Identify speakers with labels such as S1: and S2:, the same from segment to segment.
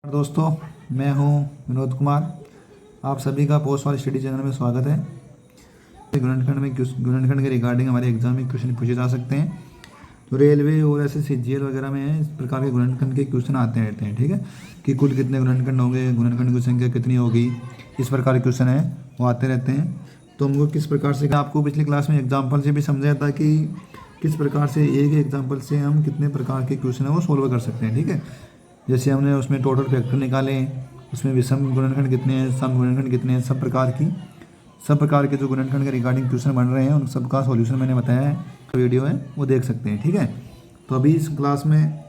S1: दोस्तों, मैं हूं विनोद कुमार। आप सभी का पोस्ट वाली स्टडी चैनल में स्वागत है। गुणनखंड के रिगार्डिंग हमारे एग्जाम में क्वेश्चन पूछे जा सकते हैं। तो रेलवे और ऐसे सीजीएल वगैरह में इस प्रकार के गुणनखंड के क्वेश्चन आते रहते हैं। ठीक है, कि कुल कितने गुणनखंड होंगे, गुणनखंड की संख्या कितनी होगी, इस प्रकार के क्वेश्चन है वो आते रहते हैं। तो हमको किस प्रकार से, आपको पिछली क्लास में एग्जाम्पल से भी समझाया था कि किस प्रकार से एक एग्जाम्पल से हम कितने प्रकार के क्वेश्चन है वो सोल्व कर सकते हैं। ठीक है, जैसे हमने उसमें टोटल फैक्टर निकाले, उसमें विषम गुणनखंड कितने हैं, सम गुणनखंड कितने हैं, सब प्रकार के जो गुणनखंड के रिगार्डिंग क्वेश्चन बन रहे हैं उन सबका सॉल्यूशन मैंने बताया है। वीडियो है वो देख सकते हैं। ठीक है, तो अभी इस क्लास में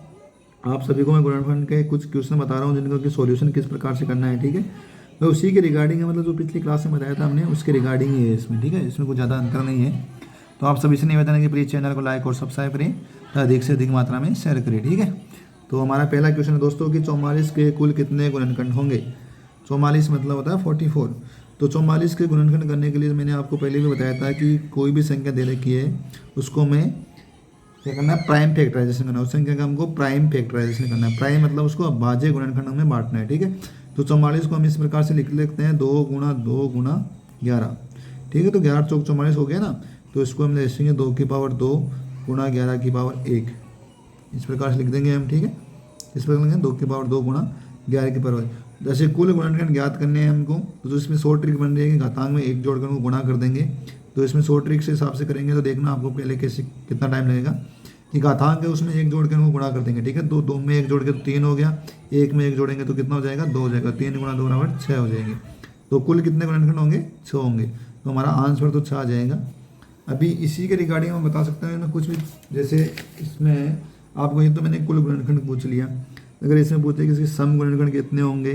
S1: आप सभी को मैं गुणनखंड के कुछ क्वेश्चन बता रहा हूँ जिनका कि सॉल्यूशन किस प्रकार से करना है। ठीक है, तो उसी के रिगार्डिंग है, मतलब जो पिछली क्लास में बताया था हमने उसके रिगार्डिंग ही है इसमें। ठीक है, इसमें कुछ ज़्यादा अंतर नहीं है। तो आप सभी से निवेदन है कि प्लीज़ चैनल को लाइक और सब्सक्राइब करें तथा अधिक से अधिक मात्रा में शेयर करें। ठीक है, तो हमारा पहला क्वेश्चन है दोस्तों कि 44 के कुल कितने गुणनखंड होंगे। 44 मतलब होता है 44। तो 44 के गुणनखंड करने के लिए मैंने आपको पहले भी बताया था कि कोई भी संख्या दे रखी है उसको मैं क्या करना है, प्राइम फैक्टराइजेशन करना है। उस संख्या का हमको प्राइम फैक्टराइजेशन करना है। प्राइम मतलब उसको अभाज्य गुणनखंडों में बांटना है। ठीक है, तो 44 को हम इस प्रकार से लिख लेते हैं 2 गुणा 2 गुणा 11। ठीक है, तो 11 चौक 44 हो गया ना, तो इसको हम लिखेंगे 2 की पावर 2 गुणा 11 की पावर 1, इस प्रकार से लिख देंगे हम। ठीक है, इस प्रकार लिखेंगे 2 की पावर 2 गुणा 11 की पावर। जैसे कुल गुणनखंड ज्ञात करने हैं हमको, तो इसमें 100 ट्रिक बन रही है कि घातांक में 1 जोड़कर उनको गुणा कर देंगे। तो इसमें 100 ट्रिक से हिसाब से करेंगे तो देखना आपको पहले कैसे कितना टाइम लगेगा कि घातांक है उसमें 1 जोड़ के उनको गुणा कर देंगे। ठीक है, तो 2 में 1 जोड़ के तो 3 हो गया, 1 में 1 जोड़ेंगे तो कितना हो जाएगा, 2 हो जाएगा। 3 गुणा 2 बराबर 6 हो जाएंगे। तो कुल कितने गुणनखंड होंगे, 6 होंगे। तो हमारा आंसर तो 6 आ जाएगा। अभी इसी के रिगार्डिंग हम बता सकते हैं कुछ भी, जैसे इसमें आपको ये तो मैंने कुल गुणनखंड पूछ लिया। अगर इसमें पूछे कि इसके सम गुणनखंड कितने होंगे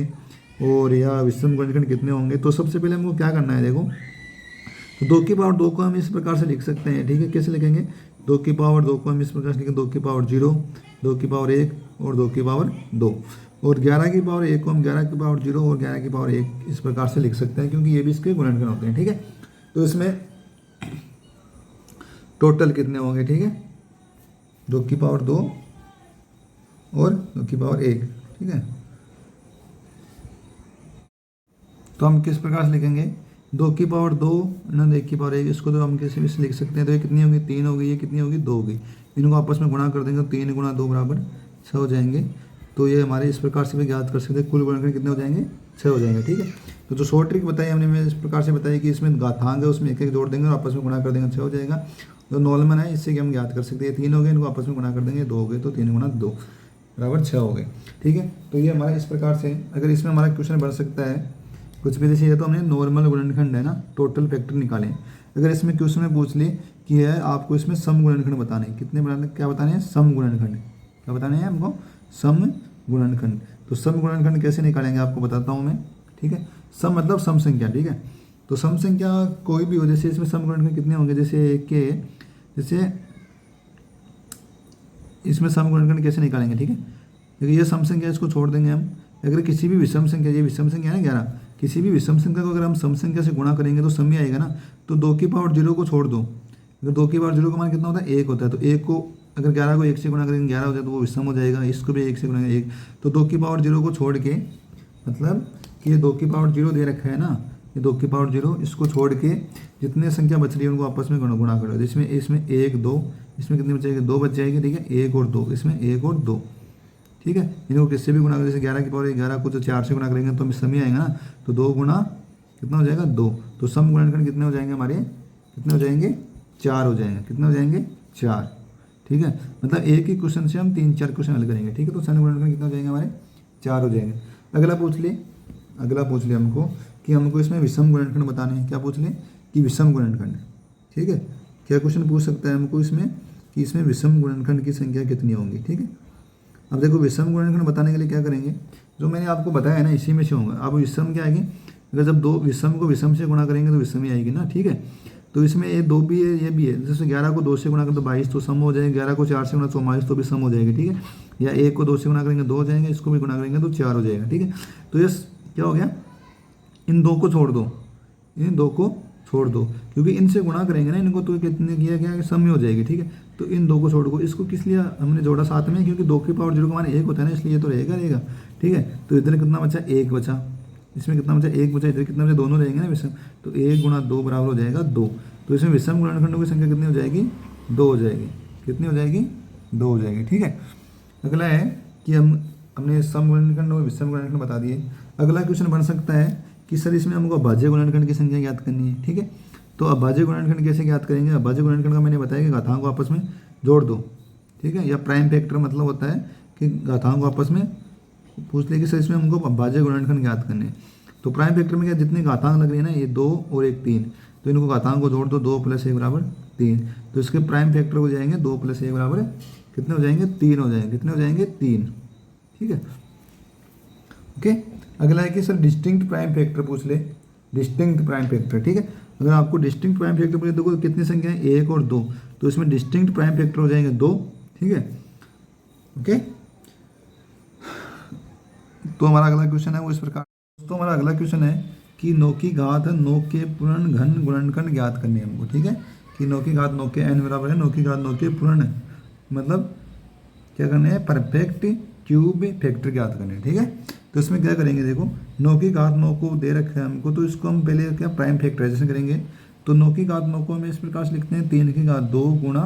S1: और या विषम गुणनखंड कितने होंगे, तो सबसे पहले हमको क्या करना है, देखो तो 2 की पावर 2 को हम इस प्रकार से लिख सकते हैं। ठीक है, कैसे लिखेंगे, 2 की पावर 2 को हम इस प्रकार से लिखेंगे 2 की पावर 0, 2 की पावर 1 और 2 की पावर 2। और 11 की पावर 1 को हम 11 की पावर 0 और 11 की पावर 1 इस प्रकार से लिख सकते हैं, क्योंकि ये भी इसके गुणनखंड होते हैं। ठीक है, तो इसमें टोटल कितने होंगे, ठीक है, 2 की पावर 2 और 2 की पावर 1। ठीक है, तो हम किस प्रकार से लिखेंगे, 2 की पावर 2 ना 1 की पावर 1, इसको तो हम कैसे भी लिख सकते हैं। तो ये कितनी होगी, 3 होगी, ये कितनी होगी, 2 होगी। इनको आपस में गुणा कर देंगे तो 3 गुणा 2 बराबर 6 हो जाएंगे। तो ये हमारे इस प्रकार से भी ज्ञात कर सकते हैं, कुल गुणनखंड कितने हो जाएंगे, 6 हो जाएंगे। ठीक है, तो जो शॉर्ट ट्रिक बताई हमने मैं इस प्रकार से बताई कि इसमें घातांक है उसमें 1 1 जोड़ देंगे और आपस में गुणा कर देंगे 6 हो जाएगा। जो नॉर्मल है इससे कि हम ज्ञात कर सकते हैं, 3 हो गए, इनको आपस में गुणा कर देंगे 2 हो गए, तो 3 गुणा 2 बराबर 6 हो गए। ठीक है, तो ये हमारा इस प्रकार से, अगर इसमें हमारा क्वेश्चन बन सकता है कुछ भी, जैसे ये तो हमने नॉर्मल गुणनखंड है ना, टोटल फैक्टर निकालें। अगर इसमें क्वेश्चन में पूछ ले कि है आपको इसमें सम गुणनखंड बताने, कितने बताने, क्या बताने हैं, सम गुणनखंड, क्या बताने हैं हमको, सम गुणनखंड। तो सम गुणनखंड कैसे निकालेंगे आपको बताता हूँ मैं। ठीक है, सम मतलब सम संख्या। ठीक है, तो सम संख्या कोई भी हो, जैसे इसमें सम गुणनखंड कितने होंगे, जैसे एक के, जैसे इसमें सम गुणनखंड कैसे निकालेंगे। ठीक है, क्योंकि ये सम संख्या इसको छोड़ देंगे हम। अगर किसी भी विषम संख्या, ये विषम संख्या है ना 11, किसी भी विषम संख्या को अगर हम सम संख्या से गुणा करेंगे तो सम ही आएगा ना। तो 2 की पावर 0 को छोड़ दो, अगर 2 की पावर 0 का मान कितना होता है, 1 होता है। तो 1 को अगर 11 को 1 से गुणा करेंगे 11 हो जाए तो वो विषम हो जाएगा। इसको भी 1 से गुणा 1, तो 2 की पावर 0 को छोड़ के, मतलब कि ये 2 की पावर 0 दे रखा है ना, ये 2 की पावर 0, इसको छोड़ के जितने संख्या बच रही है उनको आपस में गुणा करो। इसमें 1 2, इसमें कितनी बच जाएगी, 2 बच जाएगी। ठीक है, 1 और 2, इसमें 1 और 2। ठीक है, इनको किससे भी गुणा करें, जैसे 11 की पावर 11 को तो 4 से गुणा करेंगे तो हमें सम ही आएगा ना। तो 2 गुणा कितना हो जाएगा, 2। तो सम गुणनखंड कितने हो जाएंगे हमारे, कितने हो जाएंगे, 4 हो जाएंगे। कितने हो जाएंगे, 4। ठीक है, मतलब एक ही क्वेश्चन से हम 3 4 क्वेश्चन हल करेंगे। ठीक है, तो सम गुणनखंड कितने हो जाएंगे हमारे, 4 हो जाएंगे। अगला पूछ ले हमको कि हमको इसमें विषम गुणनखंड बताने हैं। क्या पूछ ले, कि विषम गुणनखंड। ठीक है, क्या क्वेश्चन पूछ सकता है हमको इसमें कि इसमें विषम गुणनखंड की संख्या कितनी होंगी। ठीक है, अब देखो विषम गुणनखंड बताने के लिए क्या करेंगे, जो मैंने आपको बताया है ना इसी में से होगा। अब विषम क्या आएगी, अगर जब 2 विषम को विषम से गुणा करेंगे तो विषम ही आएगी ना। ठीक है, तो इसमें ये 2 भी है, ये भी है। जैसे 11 को 2 से गुणा करें तो 22 तो सम हो जाएगा, 11 को 4 से गुणा 44 तो भी सम हो जाएगी। ठीक है, या 1 को 2 से गुणा करेंगे 2 हो जाएंगे, इसको भी गुणा करेंगे तो 4 हो जाएगा। ठीक है, तो ये क्या हो गया, इन 2 को छोड़ दो, इन 2 को छोड़ दो, क्योंकि इनसे गुणा करेंगे ना इनको तो कितने किया गया सम में हो जाएगी, ठीक है। तो इन दो को छोड़ दो, इसको किस लिए हमने जोड़ा साथ में, क्योंकि 2 की पावर 0 का मान 1 होता है ना, इसलिए ये तो रहेगा, ठीक है। तो इधर कितना बचा, 1 बचा, इसमें कितना बचा, 1 बचा, इधर कितना बचा, दोनों रहेंगे ना विषम, तो 1 गुणा 2 बराबर हो जाएगा 2। तो इसमें विषम गुणनखंडों की संख्या कितनी हो जाएगी, 2 हो जाएगी, कितनी हो जाएगी, 2 हो जाएगी, ठीक है। अगला है कि हमने सम गुणनखंड और विषम गुणनखंड बता दिए। अगला क्वेश्चन बन सकता है कि सर इसमें हमको अभाज्य गुणनखंड की संख्या ज्ञात करनी है, ठीक है। तो अभाज्य गुणनखंड कैसे ज्ञात करेंगे, अभाज्य गुणनखंड का मैंने बताया कि घातांक को आपस में जोड़ दो, ठीक है, या प्राइम फैक्टर मतलब होता है कि घातांक को आपस में पूछ ले कि सर इसमें हमको अभाज्य गुणनखंड ज्ञात करने हैं। तो प्राइम फैक्टर में क्या, जितने घातांक लग रही है ना, ये 2 और एक 3, तो इनको घातांक को जोड़ दो, 2 + 1 = 3। तो इसके प्राइम फैक्टर हो जाएंगे 2 + 1 बराबर कितने हो जाएंगे, 3 हो जाएंगे, कितने हो जाएंगे, 3, ठीक है, ओके। अगला है कि सर डिस्टिंक्ट प्राइम फैक्टर पूछ ले, डिस्टिंक्ट प्राइम फैक्टर, ठीक है। अगर आपको डिस्टिंक्ट प्राइम फैक्टर पूछे तो कितनी संख्या है, 1 और 2, तो इसमें डिस्टिंक्ट प्राइम फैक्टर हो जाएंगे 2, ठीक है, ओके। तो हमारा अगला क्वेश्चन है वो इस प्रकार। तो हमारा अगला क्वेश्चन है कि 9 की घात 9 के पूर्ण घन गुणनखंड ज्ञात करने हैं हमको, ठीक है, कि 9 की घात 9 के n बराबर है 9 की घात 9 के पूर्ण, मतलब क्या करने हैं, परफेक्ट क्यूब फैक्टर ज्ञात करने हैं, ठीक है। तो इसमें क्या करेंगे, देखो 9 की घात 9 को दे रखा है हमको, तो इसको हम पहले क्या प्राइम फैक्टराइजेशन करेंगे। तो 9 की घात 9 को हम इस प्रकार से लिखते हैं 3 की घात 2 गुणा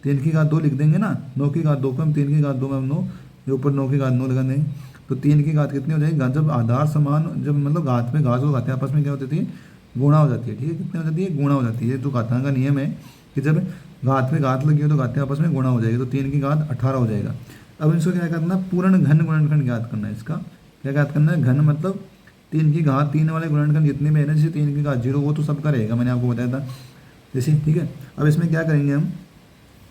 S1: 3 की घात 2 लिख देंगे ना, 9 की घात 2 को हम 3 की घात 2 में हम 9 ये ऊपर 9 की घात 9 लगा देंगे। तो 3 की घात कितनी हो जाएगी, जब आधार समान, जब मतलब घात में घात हो जाते हैं आपस में क्या होती थी, गुणा हो जाती है, ठीक है, कितनी हो जाती है, गुणा हो जाती है। तो घातांक का नियम है कि जब घात में घात लगी हो तो घातें आपस में गुणा हो जाएगी। तो 3 की घात 18 हो जाएगा। अब इसको क्या करना है, पूर्ण घन गुणनखंड ज्ञात करना है। इसका क्या ज्ञात करना है, घन मतलब 3 की घात 3 वाले गुणनखंड जितने में है ना, जैसे 3 की घात 0 वो तो सबका रहेगा, मैंने आपको बताया था जैसे, ठीक है। अब इसमें क्या करेंगे हम,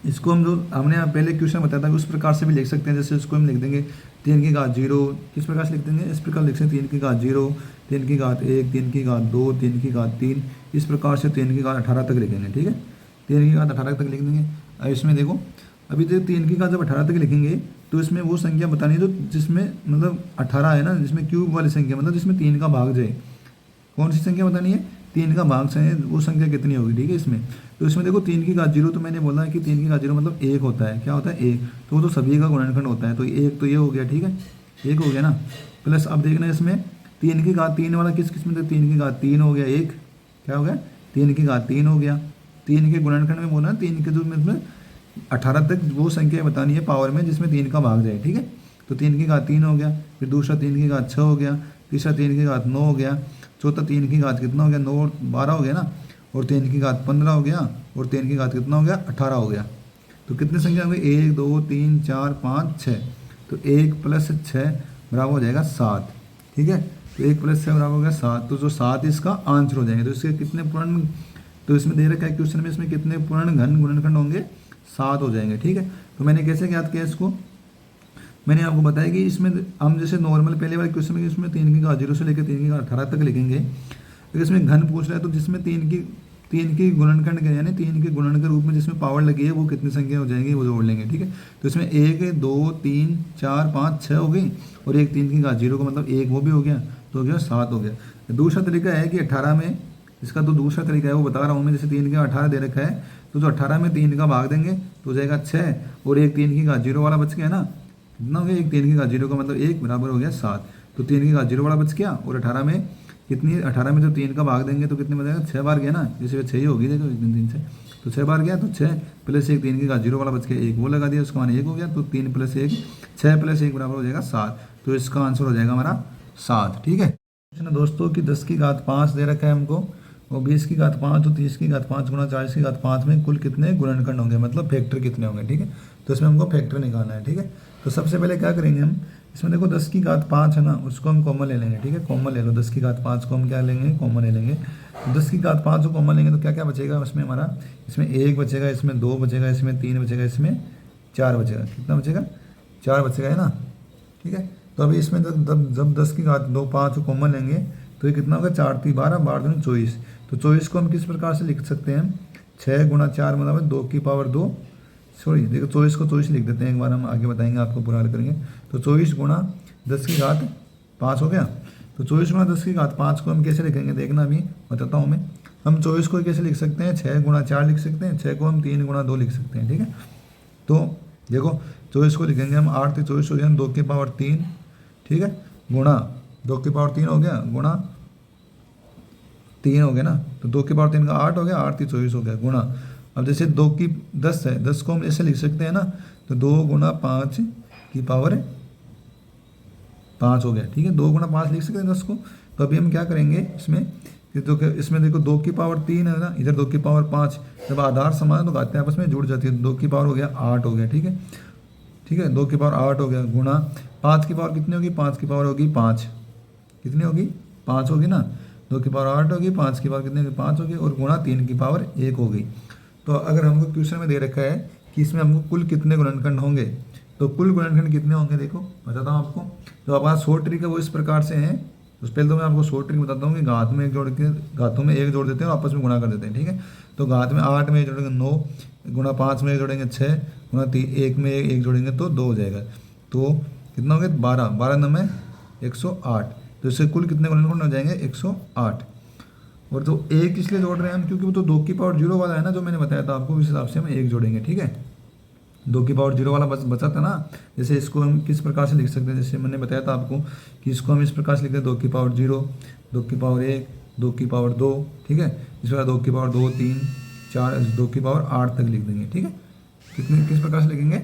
S1: इसको हम जो हमने पहले क्वेश्चन बताया था उस प्रकार से भी लिख सकते हैं। जैसे इसको हम लिख देंगे 3 की घात 0, किस प्रकार से लिख देंगे, इस प्रकार लिख सकते हैं 3 की घात 0, 3 की घात 1, 3 की घात 2, 3 की घात 3, इस प्रकार से 3 की घात 18 तक लिखेंगे, ठीक है, 3 की घात 18 तक लिख देंगे। अब इसमें देखो, अभी तो 3 की घात जब 18 तक लिखेंगे तो इसमें वो संख्या बतानी है जो जिसमें मतलब 18 है ना, जिसमें क्यूब वाली संख्या मतलब जिसमें 3 का भाग जाए, कौन सी संख्या बतानी है, 3 का भाग से वो संख्या कितनी होगी, ठीक है। इसमें तो इसमें देखो 3 की घात 0, तो मैंने बोला है कि 3 की घात 0 मतलब 1 होता है, क्या होता है, 1, तो वो तो सभी का गुणनखंड होता है। तो 1 तो ये हो गया, ठीक है, 1 हो गया ना। प्लस अब देखना इसमें 3 की घात 3 वाला किस किस में, 3 की घात 3 हो गया, 1 क्या हो गया, 3 की घात 3 हो गया। 3 के गुणनखंड में बोला 3 के जो में 18 तक वो संख्या बतानी है पावर में जिसमें 3 का भाग जाए, ठीक है। तो 3 की घात 3 हो गया, फिर दूसरा 3 की घात 6 हो गया, तीसरा 3 की घात 9 हो गया, चौथा 3 की घात कितना हो गया, 9 12 हो गया ना, और 3 की घात 15 हो गया, और 3 की घात कितना हो गया, 18 हो गया। तो कितनी संख्या हो गई, 1 2 3 4 5 6, तो 1 + 6 बराबर हो जाएगा 7, ठीक है। तो 1 + 6 बराबर हो गया 7, तो जो 7 इसका आंसर हो जाएंगे। तो इसके कितने पूर्ण, तो इसमें दे रखा है क्वेश्चन में, इसमें कितने पूर्ण घन गुणनखंड होंगे, 7 हो जाएंगे, ठीक है। तो मैंने कैसे ज्ञात किया इसको, मैंने आपको बताया कि इसमें हम जैसे नॉर्मल पहले वाले क्वेश्चन में इसमें 3 की घात 0 से लेकर 3 की घात 18 तक लिखेंगे। तो इसमें घन पूछ रहा है तो जिसमें 3 की गुणनखंड के यानी 3 के गुणन के रूप में जिसमें पावर लगी है वो कितनी संख्या हो जाएगी वो जोड़ लेंगे, ठीक है। तो इसमें 1 2 3 4 5 6 हो गई, और एक 3 की घात 0 का मतलब 1 वो भी हो गया, तो हो गया 7 हो गया। दूसरा तरीका है कि 18 में, इसका तो दूसरा तरीका है वो बता रहा हूँ मैं, जैसे 3 का 18 दे रखा है, तो जो 18 में 3 का भाग देंगे तो हो जाएगा 6, और एक 3 की घात 0 वाला बच गया ना, कितना हो गया, एक 3 की घात 0 का मतलब 1 बराबर हो गया 7। तो 3 की घात 0 वाला बच गया, और 18 में कितनी, 18 में जब 3 का भाग देंगे तो कितने बचेगा, 6 बार गया ना, जैसे 6 ही होगी, देखो 3 से, तो 6 बार गया, तो 6 + 1 3 की घात 0 वाला बच गया, 1 वो लगा दिया, उसका मान 1 हो गया। तो 3 + 1 6 + 1 बराबर हो जाएगा 7, तो इसका आंसर हो जाएगा हमारा 7, ठीक है। दोस्तों कि 10 की घात 5 दे रखा है हमको, और 20 की घात 5 और 30 की घात 5 गुणा 40 की घात 5 में कुल कितने गुणनखंड होंगे, मतलब फैक्टर कितने होंगे, ठीक है। तो इसमें हमको फैक्टर निकालना है, ठीक है। तो सबसे पहले क्या करेंगे हम, इसमें देखो 10 की घात 5 है ना, उसको हम कॉमन ले लेंगे, ठीक है, कॉमन ले लो, 10 की घात 5 को हम क्या लेंगे, कॉमन ले लेंगे। तो 10 की घात 5 को कॉमन लेंगे तो क्या क्या बचेगा उसमें हमारा, इसमें 1 बचेगा, इसमें 2 बचेगा, इसमें 3 बचेगा, इसमें 4 बचेगा, कितना बचेगा, 4 बचेगा, है ना, ठीक है। तो अभी इसमें जब 10 की घात 2 5 को कॉमन लेंगे तो ये कितना होगा, 4 3 12 12 दूनी 24। तो 24 को हम किस प्रकार से लिख सकते हैं, 6 × 4 मतलब 2 की पावर 2, सॉरी देखो 24 को 24 लिख देते हैं, एक बार हम आगे बताएंगे आपको पूरा हल करेंगे। तो 24 × 10 की घात 5 हो गया। तो 24 × 10 की घात 5 को हम कैसे लिखेंगे देखना, अभी बताता हूँ मैं। हम 24 को कैसे लिख सकते हैं, 6 गुणा 4 लिख सकते हैं, 6 को हम 3 गुणा 2 लिख सकते हैं, ठीक है। तो देखो 24 को लिखेंगे हम 8 से 24 हो गया 2 की पावर 3, ठीक है, गुणा 2 की पावर 3 हो गया, गुणा 3 हो गया ना, तो 2 की पावर 3 का 8 हो गया, 8 3 24 हो गया, गुणा। अब जैसे 2 की 10 है, 10 को हम ऐसे लिख सकते हैं ना, तो 2 गुणा 5 की पावर 5 हो गया, ठीक है, 2 गुणा 5 लिख सकते हैं 10 को। तो अभी हम क्या करेंगे इसमें कि तो इसमें देखो 2 की पावर 3 है ना, इधर 2 की पावर 5, जब आधार समान तो घातें आपस में जुड़ जाती है, 2 की पावर हो गया 8 हो गया, ठीक है, ठीक है, 2 की पावर 8 हो गया, गुणा 5 की पावर कितनी होगी, 5 की पावर होगी 5, कितनी होगी 5 होगी ना, 2 की पावर 8 होगी, 5 की पावर कितनी होगी 5 होगी, और गुणा 3 की पावर 1 हो गई। तो अगर हमको क्वेश्चन में दे रखा है कि इसमें हमको कुल कितने गुणनखंड होंगे, तो कुल गुणनखंड कितने होंगे देखो बताता हूँ आपको। तो अब आज शॉर्ट ट्रिक है वो इस प्रकार से है, तो पहले तो मैं आपको शॉर्ट ट्रिक बताता हूँ कि घात में एक जोड़ के घातों में एक जोड़ देते हैं और आपस में गुणा कर देते हैं, ठीक है। तो घात में 8 में एक जोड़ेंगे 9, गुणा 5 में एक जोड़ेंगे 6, गुणा 1 में एक जोड़ेंगे तो 2 हो जाएगा। तो कितना हो गया 12, 12 9 में 108, तो इससे कुल कितने गुणनखंड हो जाएंगे 108। और तो एक इसलिए जोड़ रहे हैं हम क्योंकि वो तो 2 की पावर 0 वाला है ना, जो मैंने बताया था आपको, इस हिसाब से हम एक जोड़ेंगे, ठीक है। 2 की पावर 0 वाला बचा था ना, जैसे इसको हम किस प्रकार से लिख सकते हैं, जैसे मैंने बताया था आपको कि इसको हम इस प्रकार से लिखते हैं 2 की पावर 0, 2 की पावर 1, 2 की पावर 2, ठीक है, इस प्रकार 2 की पावर 2 3 4 2 की पावर 8 तक लिख देंगे, ठीक है। किस प्रकार से लिखेंगे,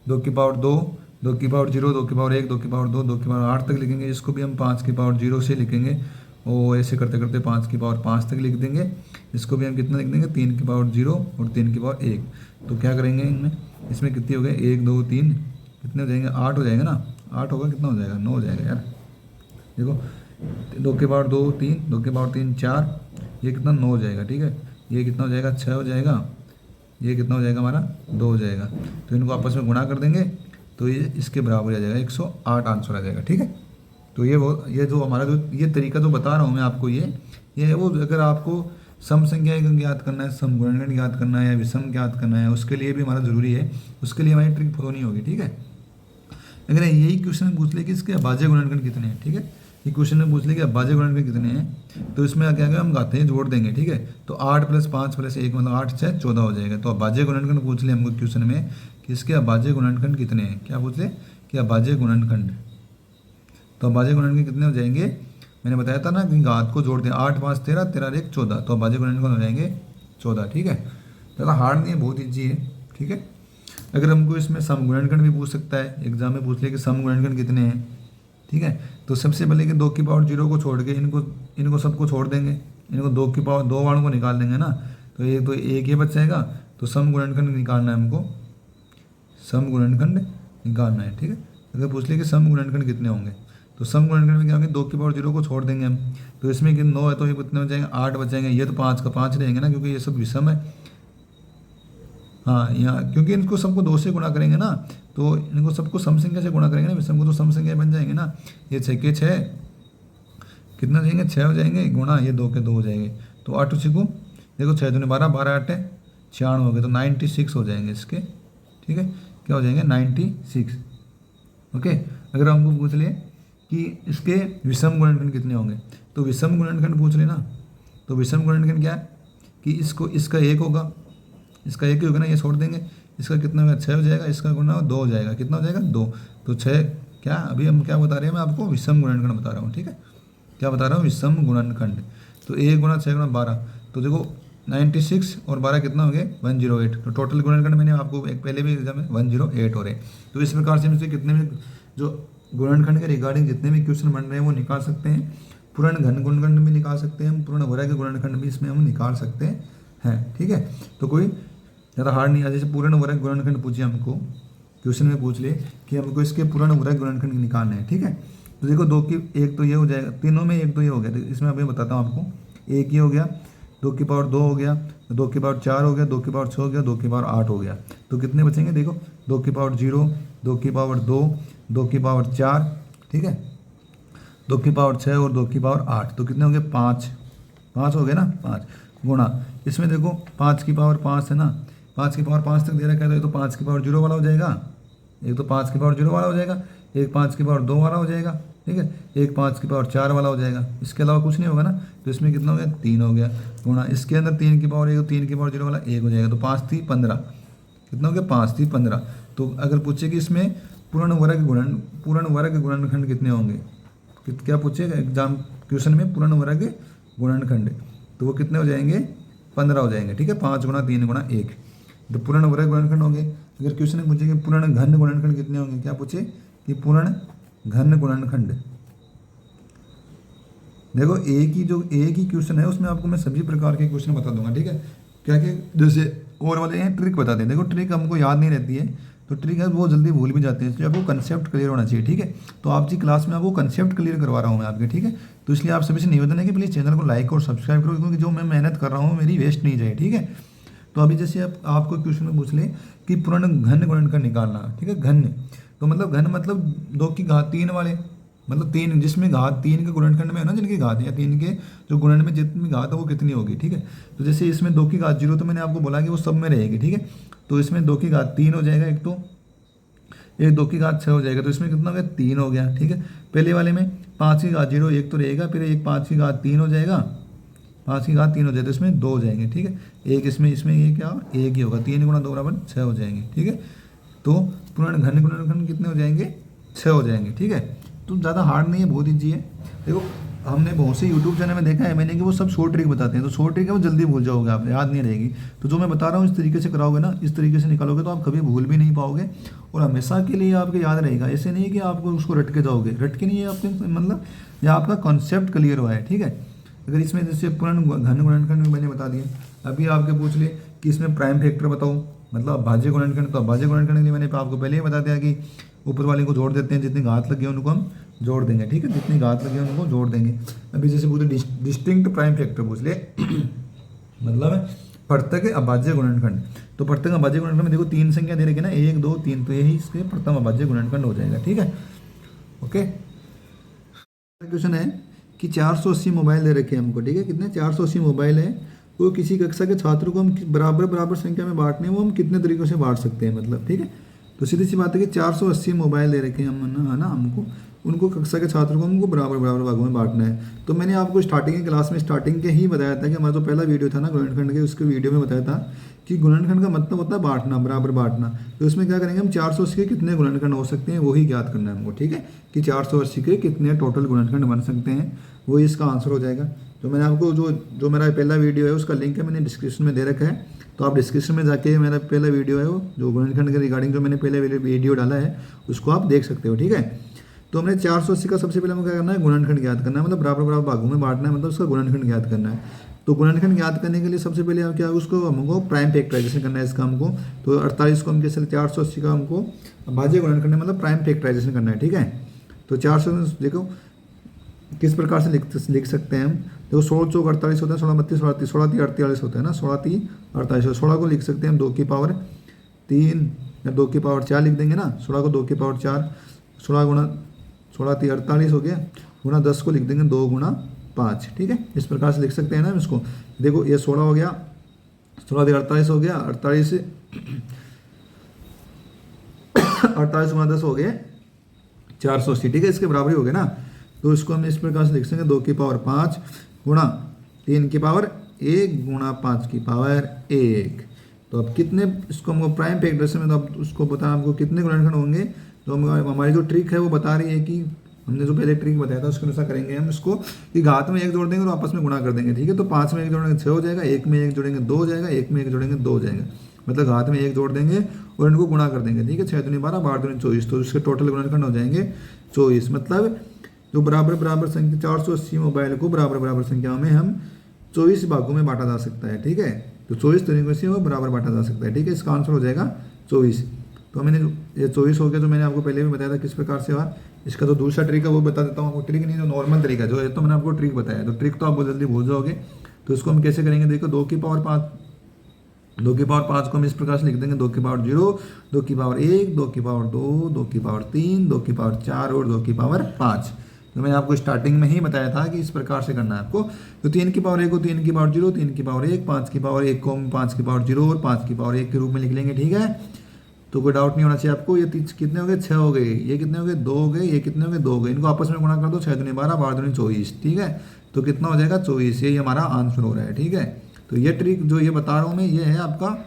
S1: 2 की पावर 2, 2 की पावर 0, 2 की पावर 1, 2 की पावर 2, 2 की पावर 8 तक लिखेंगे। इसको भी हम 5 की पावर 0 से लिखेंगे और ऐसे करते करते 5 की पावर 5 तक लिख देंगे। इसको भी हम कितना लिख देंगे 3 की पावर 0 और 3 की पावर 1। तो क्या करेंगे इनमें, इसमें कितने हो गए 1 2 3 कितने हो जाएंगे 8 हो जाएगा ना, 8 होगा कितना हो जाएगा 9 हो जाएगा यार। देखो 2 की पावर 2 3, 2 की पावर 3 4, ये कितना 9 हो जाएगा, ठीक है। ये कितना हो जाएगा 6 हो जाएगा, ये कितना हो जाएगा हमारा 2 हो जाएगा। तो इनको आपस में गुणा कर देंगे तो ये इसके बराबर आ जाएगा 108 आंसर आ जाएगा, ठीक है। तो ये जो हमारा जो ये तरीका जो बता रहा हूँ मैं आपको, ये वो अगर आपको सम संख्या ज्ञात करना है, सम गुणनखंड ज्ञात करना है या विषम ज्ञात करना है, उसके लिए भी हमारा जरूरी है, उसके लिए हमारी ट्रिक फॉलो नहीं होगी, ठीक है। अगर यही क्वेश्चन पूछ ले कि इसके अभाज्य गुणनखंड कितने हैं, ठीक है, ये क्वेश्चन में पूछ ले कि अभाज्य गुणनखंड कितने हैं, तो इसमें क्या क्या हम गाते हैं जोड़ देंगे, ठीक है। तो 8 + 5 + 1 मतलब 8 6 14 हो जाएगा। तो अभाज्य गुणनखंड पूछ ले हमको क्वेश्चन में कि इसके अभाज्य गुणनखंड कितने हैं, क्या पूछ ले कि अभाज्य गुणनखंड। तो अभाज्य गुणनखंड कितने हो जाएंगे, मैंने बताया था ना कि घात को जोड़ दें, 8 5 13, 13 1 14, तो अभाज्य गुणनखंड हो जाएंगे 14, ठीक है। ज़्यादा हार्ड नहीं है, बहुत ईजी है, ठीक है। अगर हमको इसमें सम गुणनखंड भी पूछ सकता है, एग्जाम में पूछ ले कि सम गुणनखंड कितने हैं, ठीक है। तो सबसे पहले कि 2 की पावर 0 को छोड़ के इनको सबको छोड़ देंगे, इनको 2 की पावर 2 वालों को निकाल देंगे ना, तो एक ये बच जाएगा। तो सम गुणनखंड निकालना है हमको, सम गुणनखंड निकालना है, ठीक है। अगर पूछ ले कि सम गुणनखंड कितने होंगे, तो सम गुणनखंड में क्या होंगे 2 की पावर 0 को छोड़ देंगे हम, तो इसमें कि 9 है तो ये कितने हो जाएंगे 8 बचेंगे, ये तो 5 का 5 रहेंगे ना क्योंकि ये सब विषम है। हाँ यहाँ क्योंकि इनको सबको 2 से गुणा करेंगे ना, तो इनको सबको सम संख्या से गुणा करेंगे ना, विषम को तो सम संख्या बन जाएंगे ना। ये 6 के 6 कितना हो जाएंगे 6 हो जाएंगे, गुणा ये 2 के 2 हो जाएंगे, तो 8 उसी को देखो 6 दूनी 12, 12 8 96 हो गए, तो 96 हो जाएंगे इसके, ठीक है। क्या हो जाएंगे 96, ओके। अगर हमको पूछ ले कि इसके विषम गुणनखंड कितने होंगे, तो विषम गुणनखंड पूछ ले ना, तो विषम गुणनखंड क्या है कि इसका 1 होगा, इसका 1 ही होगा ना, ये छोड़ देंगे, इसका कितना होगा 6 हो जाएगा, इसका गुणा 2 हो जाएगा, कितना हो जाएगा 2, तो 6 क्या अभी हम क्या बता रहे हैं, मैं आपको विषम गुणनखंड बता रहा हूँ, ठीक है। क्या बता रहा हूँ विषम गुणनखंड। तो 1 गुणा 6 गुणा 12, तो देखो 96 और 12 कितना हो गए 108, तो टोटल गुणनखंड मैंने आपको एक पहले भी एग्जाम में 108 हो रहे। तो इस प्रकार से हम कितने भी जो गुणनखंड के रिगार्डिंग जितने भी क्वेश्चन बन रहे हैं वो निकाल सकते हैं। पूर्ण घन गुणनखंड भी निकाल सकते हैं, पूर्ण वर्ग गुणनखंड भी इसमें हम निकाल सकते हैं, ठीक है। तो कोई ज़्यादा हार्ड नहीं है। जैसे पूर्ण वर्ग गुणनखंड पूछिए हमको, क्वेश्चन में पूछ ले कि हमको इसके पूर्ण वर्ग गुणनखंड निकालने हैं, ठीक है। तो देखो 2 की 1 तो ये हो जाएगा, तीनों में 1 तो ये हो गया, तो इसमें अभी बताता हूँ आपको, 1 ये हो गया, 2 की पावर 2 हो गया, 2 की पावर 4 हो गया, 2 की पावर 6 हो गया, 2 की पावर 8 हो गया, तो कितने बचेंगे देखो 2 की पावर 0, 2 की पावर 2, 2 की पावर 4, ठीक है, 2 की पावर 6 और 2 की पावर 8, तो कितने हो गए 5 हो गए ना, 5 गुणा इसमें देखो 5 की पावर 5 है ना, 5 की पावर 5 तक दे रखा है, तो ये तो 5 की पावर 0 वाला हो जाएगा, एक तो 5 की पावर 0 वाला हो जाएगा, एक 5 की पावर 2 वाला हो जाएगा, ठीक है। एक 5 की पावर 4 वाला हो जाएगा, इसके अलावा कुछ नहीं होगा ना। तो इसमें कितना हो गया, 3 हो गया, गुणा इसके अंदर 3 की पावर 1 तो 3 की पावर 0 वाला 1 हो जाएगा, तो 5 3 15, कितना हो गया 5 3 15। तो अगर पूछे कि इसमें पूर्ण वर्ग गुणनखंड कितने होंगे, क्या पूछेगा एग्जाम क्वेश्चन में, पूर्ण वर्ग गुणनखंड, तो वो कितने हो जाएंगे 15 हो जाएंगे। ठीक है, 5 गुणा 3 गुणा 1, तो पूर्ण वर्ग गुणनखंड होंगे। अगर क्वेश्चन में पूछे कि पूर्ण घन गुणनखंड कितने होंगे, क्या पूछे कि पूर्ण घन गुणनखंड। देखो एक ही क्वेश्चन है उसमें आपको मैं सभी प्रकार के क्वेश्चन बता दूंगा। ठीक है, क्या क्या जैसे और वाले हैं ट्रिक बताते हैं। देखो ट्रिक हमको याद नहीं रहती है, तो ट्रिक है वो जल्दी भूल भी जाते हैं, इसलिए आपको कंसेप्ट क्लियर होना चाहिए। ठीक है, तो आपकी क्लास में आपको कंसेप्ट क्लियर करवा रहा हूँ मैं आपके। ठीक है, तो इसलिए आप सभी से निवेदन है कि प्लीज़ चैनल को लाइक और सब्सक्राइब करो, क्योंकि जो मैं मेहनत कर रहा हूँ मेरी वेस्ट नहीं जाए। ठीक है, तो अभी जैसे आपको क्वेश्चन में पूछ ले कि पूर्ण घन गुणनखंड निकालना। ठीक है, घन तो मतलब घन मतलब 2 की घात 3 वाले, मतलब 3 जिसमें घात 3 के गुणनखंड में है ना, जिनकी घात या 3 के जो गुणन में जितनी घात है वो कितनी होगी। ठीक है, तो जैसे इसमें 2 की घात 0, तो मैंने आपको बोला कि वो सब में रहेगी। ठीक है, तो इसमें 2 की घात 3 हो जाएगा, एक 2 की घात 6 हो जाएगा, तो इसमें कितना हो गया 3 हो गया। ठीक है, पहले वाले में 5 की घात 0 एक तो रहेगा, फिर एक 5 की घात 3 हो जाएगा, 5 की घात 3 हो जाए तो इसमें 2 हो जाएंगे। ठीक है, एक इसमें ये क्या एक ही होगा, 3 गुणा 2 बराबर 6 हो जाएंगे। ठीक है, तो पूर्ण घन गुणनखंड कितने हो जाएंगे 6 हो जाएंगे। ठीक है, तो ज़्यादा हार्ड नहीं है, बहुत ईजी है। देखो हमने बहुत से यूट्यूब चैनल में देखा है मैंने कि वो सब शॉर्ट ट्रिक बताते हैं, तो शॉर्ट ट्रिक है वो जल्दी भूल जाओगे, आप याद नहीं रहेगी। तो जो मैं बता रहा हूँ इस तरीके से कराओगे ना, इस तरीके से निकालोगे तो आप कभी भूल भी नहीं पाओगे और हमेशा के लिए आपको याद रहेगा। ऐसे नहीं है कि आपको उसको रट के जाओगे, रट के नहीं है आपके, मतलब ये आपका कॉन्सेप्ट क्लियर हुआ है। ठीक है, अगर इसमें जैसे पूर्ण घन गुणनखंड मैंने बता दिया, अभी आपके पूछ ले कि इसमें प्राइम फैक्टर बताओ, मतलब अभाज्य गुणनखंड, तो अभाज्य गुणनखंड के लिए मैंने आपको पहले ही बता दिया कि ऊपर वाले को जोड़ देते हैं, जितनी घात लगी है उनको हम जोड़ देंगे। ठीक है, जितनी घात लगी है उनको जोड़ देंगे। अभी जैसे पूछे डिस्टिंक्ट प्राइम फैक्टर पूछ ले मतलब प्रत्येक अभाज्य गुणनखंड, तो प्रत्येक अभाज्य गुणनखंड में देखो 3 संख्या दे रखी है ना, 1 2 3, तो यही इसके प्रथम अभाज्य गुणनखंड हो जाएगा। ठीक है, ओके। क्वेश्चन है कि 480 मोबाइल दे रखे हैं हमको। ठीक है, कितने 480 मोबाइल है, वो किसी कक्षा के छात्रों को हम बराबर संख्या में बांटने हैं, वो हम कितने तरीकों से बांट सकते हैं, मतलब। ठीक है, तो सीधी सी बात है कि 480 मोबाइल दे रखे हैं हम, है ना, हमको उनको कक्षा के छात्रों को हमको बराबर भागों में बांटना है। तो मैंने आपको स्टार्टिंग की क्लास में स्टार्टिंग के ही बताया था कि हमारा जो पहला वीडियो था ना गुणनखंड के, उसके वीडियो में बताया था कि गुणनखंड का मतलब होता है बांटना, बराबर बांटना। तो इसमें क्या करेंगे हम 480 के कितने गुणनखंड हो सकते हैं वही ज्ञात करना है हमको। ठीक है, कि 480 के कितने टोटल गुणनखंड बन सकते हैं, वही इसका आंसर हो जाएगा। तो मैंने आपको जो मेरा पहला वीडियो है उसका लिंक है मैंने डिस्क्रिप्शन में दे रखा है, तो आप डिस्क्रिप्शन में जाके मेरा पहला वीडियो है वो जो गुणनखंड के रिगार्डिंग जो मैंने पहले वीडियो डाला है उसको आप देख सकते हो। ठीक है, तो हमने 480 का सबसे पहले हमें क्या करना है, गुणनखंड ज्ञात करना है, मतलब बराबर भागों में बांटना है, मतलब उसका गुणनखंड ज्ञात करना है। तो गुणनखंड ज्ञात करने के लिए सबसे पहले हम क्या उसको हमको प्राइम फैक्टराइजेशन करना है इसका हमको। तो 48 को हम कैसे 480 का हमको भाज्य गुणनखंड मतलब प्राइम फैक्टराइजेशन करना है। ठीक है, तो 400 देखो किस प्रकार से लिख सकते हैं हम। देखो 16 चौक 48 होता है, 16 32 38, 16 3 48 होता है ना, 16 3 48, 16 को लिख सकते हैं हम 2 की पावर 3 या 2 की पावर 4 लिख देंगे ना, 16 को 2 की पावर 4, 16 गुणा 16 3 48 हो गया, गुणा 10 को लिख देंगे 2 गुणा 5। ठीक है, इस प्रकार से लिख सकते हैं ना हम इसको। देखो ये 16 हो गया, 16 3 48 हो गया, 48 गुणा 10 हो गए 480। ठीक है, इसके बराबर ही हो गए ना, तो इसको हम इस प्रकार से लिख सकते हैं 2 की पावर 5 गुणा 3 की पावर 1 गुणा 5 की पावर 1। तो अब कितने इसको हमको प्राइम फैक्टराइजेशन में, तो अब उसको पता हमको कितने गुणनखंड होंगे। तो हमारी जो ट्रिक है वो बता रही है कि हमने जो पहले ट्रिक बताया था उसके अनुसार करेंगे हम इसको कि घात में 1 जोड़ देंगे और आपस में गुणा कर देंगे। ठीक है, तो 5 में 1 जोड़ेंगे 6 हो जाएगा, 1 में 1 जोड़ेंगे 2 हो जाएगा, 1 में 1 जोड़ेंगे 2 हो जाएगा, मतलब घात में 1 जोड़ देंगे और इनको गुणा कर देंगे। ठीक है, 6 दूनी 12 12 दूनी 24, तो इसके टोटल गुणनखंड हो जाएंगे 24। मतलब जो बराबर संख्या 480 मोबाइल को बराबर संख्या में हम 24 भागों में बांटा जा सकता है। ठीक है, तो 24 तरीकों से वो बराबर बांटा जा सकता है। ठीक है, इसका आंसर हो जाएगा 24। तो मैंने ये 24 हो गया, तो मैंने आपको पहले भी बताया था किस प्रकार से हुआ। इसका जो दूसरा ट्रिक है वो बता देता हूँ आपको। ट्रिक नहीं, जो नॉर्मल तरीका जो है, तो मैंने आपको ट्रिक बताया, तो ट्रिक तो आप बहुत जल्दी भूल जाओगे। तो इसको हम कैसे करेंगे, देखो 2 की पावर 5 को हम इस प्रकार से लिख देंगे 2 की पावर 0, 2 की पावर 1, 2 की पावर 2, 2 की पावर 3, 2 की पावर 4 और 2 की पावर 5। तो मैंने आपको स्टार्टिंग में ही बताया था कि इस प्रकार से करना है आपको। तो 3 की पावर 1 को 3 की पावर 0, 3 की पावर 1, 5 की पावर 1 को हम 5 की पावर 0 और 5 की पावर 1 के रूप में लिख लेंगे। ठीक है, तो कोई डाउट नहीं होना चाहिए आपको। ये कितने हो गए, 6 हो गए, ये कितने हो गए, 2 हो गए, ये कितने हो गए, 2 हो गए। इनको आपस में गुणा कर दो, 6 दूनी 12, 12 दूनी 24, ठीक है। तो कितना हो जाएगा, 24। ये हमारा आंसर हो रहा है, ठीक है। तो ये ट्रिक जो ये बता रहा हूँ मैं, ये है आपका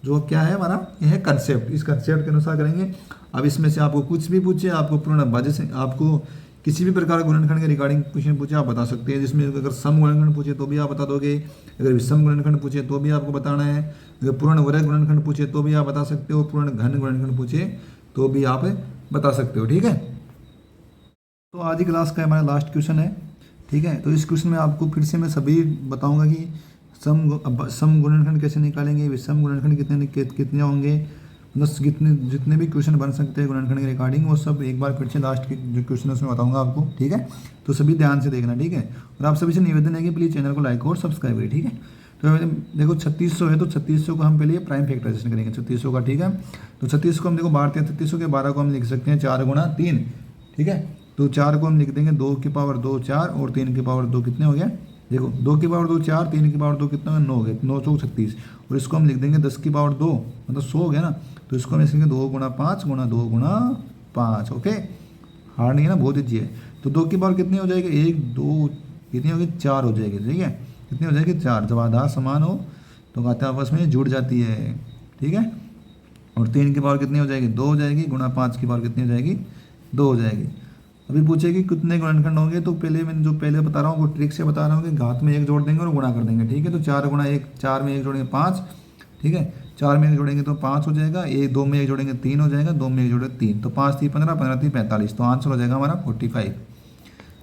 S1: जो क्या है हमारा, ये है कंसेप्ट। इस कंसेप्ट के अनुसार करेंगे। अब इसमें से आपको कुछ भी पूछे, आपको पूर्ण बाजे से आपको किसी भी प्रकार के गुणनखंड के रिगार्डिंग क्वेश्चन पूछे आप बता सकते हैं। जिसमें अगर सम गुणनखंड पूछे तो भी आप बता दोगे, अगर विषम गुणनखंड पूछे तो भी आपको बताना है, अगर पूर्ण वर्ग गुणनखंड पूछे तो भी आप बता सकते हो, पूर्ण घन गुणनखंड पूछे तो भी आप बता सकते हो, ठीक है। तो आज की क्लास का हमारा लास्ट क्वेश्चन है, ठीक है। तो इस क्वेश्चन में आपको फिर से मैं सभी बताऊंगा कि सम गुणनखंड कैसे निकालेंगे, विषम गुणनखंड कितने होंगे, मतलब जितने भी क्वेश्चन बन सकते हैं गुणनखंड के रिगार्डिंग, वो सब एक बार फिर से लास्ट के जो क्वेश्चन है उसमें बताऊंगा आपको, ठीक है। तो सभी ध्यान से देखना, ठीक है। और आप सभी से निवेदन है कि प्लीज़ चैनल को लाइक और सब्सक्राइब करें, ठीक है। तो देखो 3600 है, तो 3600 को हम पहले प्राइम फैक्टराइजेशन करेंगे 3600 का, ठीक है। तो 3600 को हम देखो बाहर 3600 के 12 को हम लिख सकते हैं 4 गुणा 3, ठीक है। तो 4 को हम लिख देंगे 2 की पावर 2 4 और 3 की पावर 2 कितने हो गया, देखो 2 की पावर 2 4, 3 की पावर 2 कितना हो गया, 9 हो गया, 9 चौक 36। और इसको हम लिख देंगे 10 की पावर 2, मतलब 100 हो गया ना। तो इसको हम लिखेंगे 2 गुणा 5 गुणा 2 गुणा 5, ओके। हार्ड नहीं है ना, बहुत ईजी है। तो 2 की पावर कितनी हो जाएगी, 1 2 कितनी होगी, 4 हो जाएगी, ठीक है। कितनी हो जाएगी, 4। जब आधार समान हो तो गाते आपस में जुड़ जाती है, ठीक है। और 3 की पावर कितनी हो जाएगी, 2 हो जाएगी, गुणा 5 की पावर कितनी हो जाएगी, 2 हो जाएगी। अभी पूछेगी कितने गुणनखंड होंगे, तो पहले मैंने जो पहले बता रहा हूँ वो ट्रिक से बता रहा हूँ कि घात में 1 जोड़ देंगे और गुणा कर देंगे, ठीक है। तो 4 गुणा 1, 4 में 1 जोड़ेंगे 5, ठीक है। 4 में 1 जोड़ेंगे तो 5 हो जाएगा, 2 में 1 जोड़ेंगे 3 हो जाएगा, 2 में 1 जोड़ेंगे 3, तो 5 3 15, 15 3 45, तो आंसर हो जाएगा हमारा 45।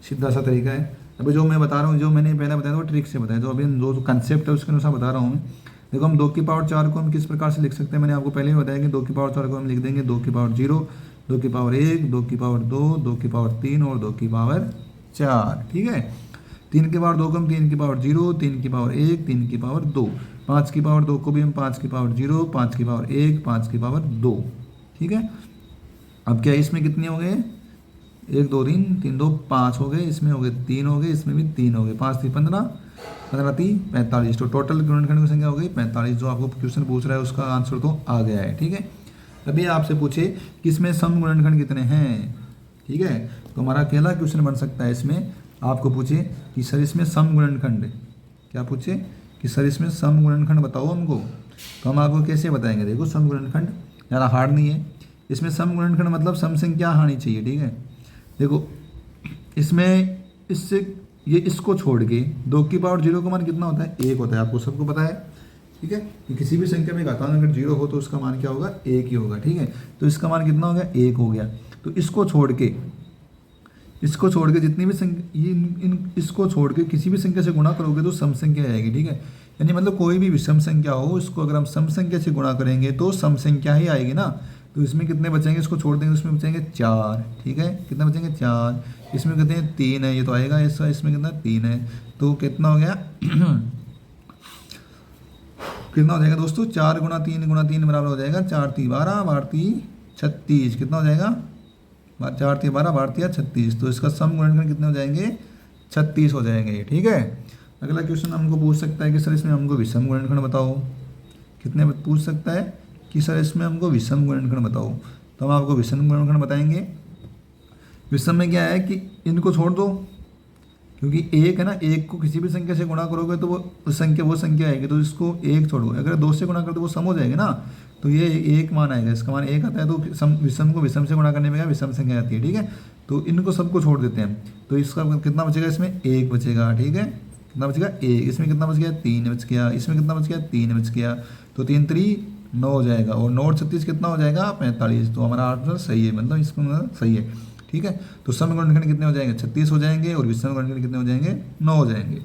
S1: सीधा सा तरीका है। अभी जो मैं बता रहा हूँ, जो मैंने पहले बताया वो ट्रिक से बताया, जो अभी जो कंसेप्ट है उसके अनुसार बता रहा हूँ मैं। देखो हम 2 की पावर 4 को हम किस प्रकार से लिख सकते हैं, मैंने आपको पहले ही बताया कि 2 की पावर 4 को हम लिख देंगे 2 की पावर 0, 2 की पावर 1, 2 की पावर 2, 2 की पावर 3 और 2 की पावर 4, ठीक है। 3 की पावर 2 को हम 3 की पावर 0, 3 की पावर 1, 3 की पावर 2, 5 की पावर 2 को भी हम 5 की पावर 0, 5 की पावर 1, 5 की पावर 2, ठीक है। अब क्या इसमें कितने हो गए, 1 2 3 3 2 5 हो गए, इसमें हो गए 3 हो गए, इसमें भी 3 हो गए, 5 3 15, 15 3 45, तो टोटल गुणनखंड की संख्या हो गई 45। जो आपको क्वेश्चन पूछ रहा है उसका आंसर तो आ गया है, ठीक है। अभी आपसे पूछे कि इसमें सम गुणनखंड कितने हैं, ठीक है। तो हमारा अकेला क्वेश्चन बन सकता है इसमें। आपको पूछे कि सर इसमें सम गुणनखंड, क्या पूछे कि सर इसमें सम गुणनखंड बताओ हमको, तो हम आपको कैसे बताएंगे। देखो सम गुणनखंड ज़्यादा हार्ड नहीं है। इसमें सम गुणनखंड मतलब सम संख्या आनी चाहिए, ठीक है। देखो इसमें इससे ये इसको छोड़ के 2 की पावर 0 का मान कितना होता है, 1 होता है, आपको सबको पता है, ठीक है। कि किसी भी संख्या में घातांक अगर 0 हो तो उसका मान क्या होगा, 1 ही होगा, ठीक है। तो इसका मान कितना हो गया, 1 हो गया। तो इसको छोड़ के जितनी भी संख्या इसको छोड़ के किसी भी संख्या से गुणा करोगे तो सम संख्या आएगी, ठीक है। यानी मतलब कोई भी विषम संख्या हो उसको अगर हम सम संख्या से गुणा करेंगे तो सम संख्या ही आएगी ना। तो इसमें कितने बचेंगे, इसको छोड़ देंगे तो इसमें बचेंगे 4, ठीक है। कितना बचेंगे, 4। इसमें कहते हैं 3 है, ये तो आएगा ऐसा, इसमें कितना 3 है, तो कितना हो गया कितना हो जाएगा दोस्तों, 4 गुणा 3 बराबर हो जाएगा 4 3 12, 12 3 36, कितना हो जाएगा 4 3 12, 12 3 36। तो इसका सम गुणनखंड कितने हो जाएंगे, 36 हो जाएंगे, ठीक है। अगला क्वेश्चन हमको पूछ सकता है कि सर इसमें हमको विषम गुणनखंड बताओ, कितने पूछ सकता है कि सर इसमें हमको विषम गुणनखंड बताओ। तो हम आपको विषम गुणनखंड बताएंगे। विषम में क्या है कि इनको छोड़ दो, क्योंकि 1 है ना, 1 को किसी भी संख्या से गुणा करोगे तो वो संख्या आएगी, तो इसको 1 छोड़ो। अगर 2 से गुणा कर तो वो सम हो जाएगी ना, तो ये 1 मान आएगा, इसका मान 1 आता है। तो विषम को विषम से गुणा करने में क्या विषम संख्या आती है, ठीक है। तो इनको सबको छोड़ देते हैं, तो इसका कितना बचेगा, इसमें 1 बचेगा, ठीक है। कितना बचेगा, 1। इसमें कितना बच गया, 3 बच गया। इसमें कितना बच गया, 3 बच गया। तो 3 3 9 हो जाएगा, और 9 36 कितना हो जाएगा, 45। तो हमारा आंसर सही है, मतलब इसको मतलब सही है, ठीक है। तो सम गुणनखंड कितने हो जाएंगे, 36 हो जाएंगे, और विषम गुणनखंड कितने हो जाएंगे, 9 हो जाएंगे।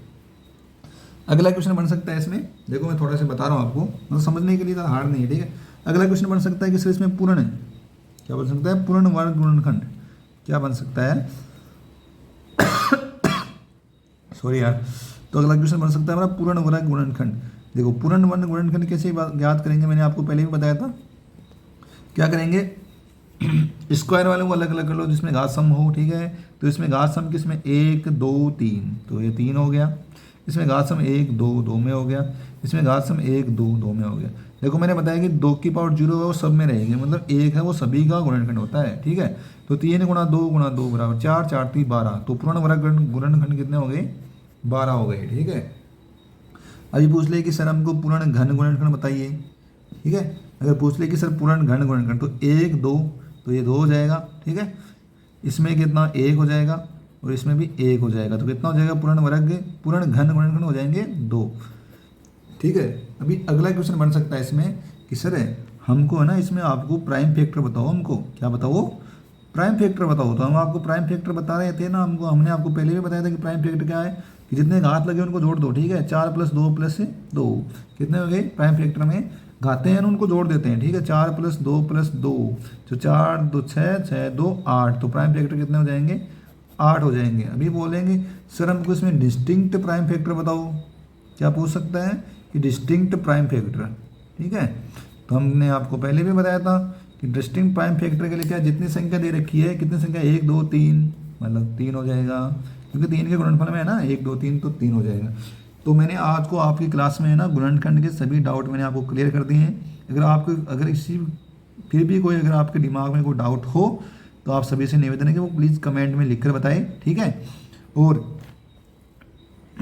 S1: अगला क्वेश्चन बन सकता है इसमें, देखो मैं थोड़ा सा बता रहा हूँ आपको, मतलब समझने के लिए ज़्यादा हार्ड नहीं है, ठीक है। अगला क्वेश्चन बन सकता है कि सर इसमें पूर्ण, क्या बन सकता है, पूर्ण वर्ग गुणनखंड क्या बन सकता है सॉरी यार। तो अगला क्वेश्चन बन सकता है हमारा पूर्ण वर्ग गुणनखंड। देखो पूर्ण वर्ग गुणनखंड कैसे याद करेंगे, मैंने आपको पहले भी बताया था। क्या करेंगे, स्क्वायर वाले को अलग अलग कर लो जिसमें घात सम हो, ठीक है। तो इसमें घात सम किसमें, 1 2 3, तो ये 3 हो गया। इसमें घात सम 1 2 2 में हो गया। इसमें घात सम 1 2 2 में हो गया। देखो मैंने बताया कि 2 की पावर 0 है वो सब में रहेगी, मतलब 1 है वो सभी का गुणनखंड होता है, ठीक है। तो 3 गुणा 2 बराबर 4, 4 3 12, तो पूर्ण वर्ग गुणनखंड कितने हो गए, 12 हो गए, ठीक है। अभी पूछ ले कि सर हमको पूर्ण घन गुणनखंड बताइए, ठीक है। अगर पूछ ले कि सर पूर्ण घन गुणनखंड, तो 1 2, तो ये 2 हो जाएगा, ठीक है। इसमें कितना 1 हो जाएगा और इसमें भी 1 हो जाएगा, तो कितना हो जाएगा पूर्ण वर्ग पूर्ण घन गुणनखंड हो जाएंगे 2, ठीक है। अभी अगला क्वेश्चन बन सकता है इसमें कि सर हमको है ना इसमें आपको प्राइम फैक्टर बताओ, हमको क्या बताओ, प्राइम फैक्टर बताओ। तो हम आपको प्राइम फैक्टर बता रहे थे ना, हमको हमने आपको पहले भी बताया था कि प्राइम फैक्टर क्या है, कि जितने घात लगे उनको जोड़ दो, ठीक है। 4 + 2 + 2 कितने हो गए, प्राइम फैक्टर में घाते हैं ना उनको जोड़ देते हैं, ठीक है। 4 + 2 + 2, तो 4 2 6, 6 2 8, तो प्राइम फैक्टर कितने हो जाएंगे, 8 हो जाएंगे। अभी बोलेंगे सर हमको इसमें डिस्टिंक्ट प्राइम फैक्टर बताओ, क्या पूछ सकता है कि डिस्टिंक्ट प्राइम फैक्टर, ठीक है। तो हमने आपको पहले भी बताया था कि डिस्टिंक्ट प्राइम फैक्टर के लिए क्या जितनी संख्या दे रखी है, कितनी संख्या 1 2 3, मतलब 3 हो जाएगा, क्योंकि 3 के गुणनफल में है ना 1 2 3, तो 3 हो जाएगा। तो मैंने आज को आपकी क्लास में है ना गुणनखंड के सभी डाउट मैंने आपको क्लियर कर दिए हैं। अगर इसी फिर भी कोई अगर आपके दिमाग में कोई डाउट हो तो आप सभी से निवेदन है कि वो प्लीज़ कमेंट में लिख कर बताएं, ठीक है। और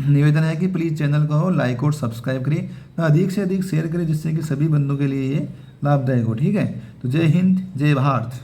S1: निवेदन है कि प्लीज़ चैनल को लाइक और सब्सक्राइब करिए, अधिक से अधिक शेयर करें, जिससे कि सभी बंदों के लिए ये लाभदायक हो, ठीक है। तो जय हिंद, जय भारत।